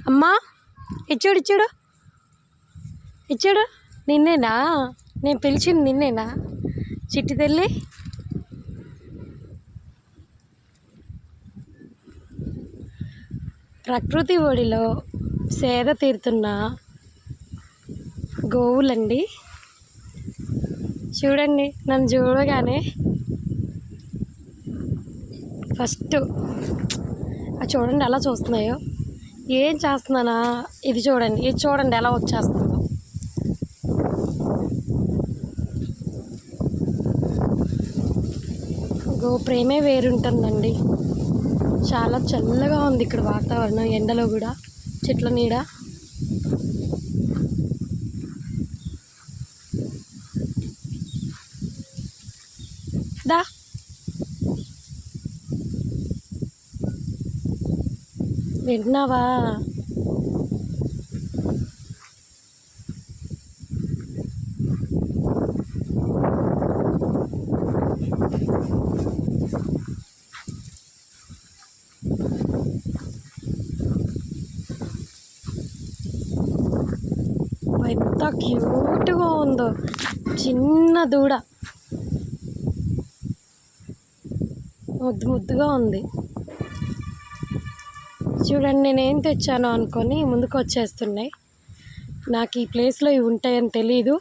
అమ్మా ఇచ్చాడు ఇచ్చాడు ఇచ్చాడు. నిన్నేనా నేను పిలిచింది? నిన్నేనా చిట్టి తల్లి? ప్రకృతి ఒడిలో సేద తీరుతున్న గోవులండి. చూడండి, నన్ను చూడగానే ఫస్ట్ చూడండి ఎలా చూస్తున్నాయో. ఏం చేస్తున్నానా? ఇది చూడండి, ఇది చూడండి ఎలా వచ్చేస్తుందో. గో ప్రేమే వేరుంటుందండి. చాలా చల్లగా ఉంది ఇక్కడ వాతావరణం, ఎండలో కూడా చెట్ల నీడ. దా విన్నావా? ఎంత క్యూట్గా ఉందో చిన్న దూడ, ముద్దు ముద్దుగా ఉంది. చూడండి, నేనేం తెచ్చాను అనుకొని ముందుకు వచ్చేస్తున్నాయి. నాకు ఈ ప్లేస్లో ఇవి ఉంటాయని తెలీదు.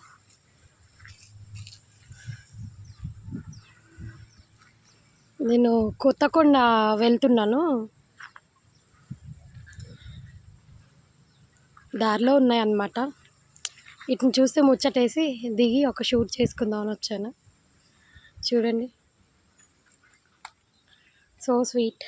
నేను కొత్తకొండ వెళ్తున్నాను, దారిలో ఉన్నాయన్నమాట. వీటిని చూస్తే ముచ్చటేసి దిగి ఒక షూట్ చేసుకుందామని వచ్చాను. చూడండి, సో స్వీట్.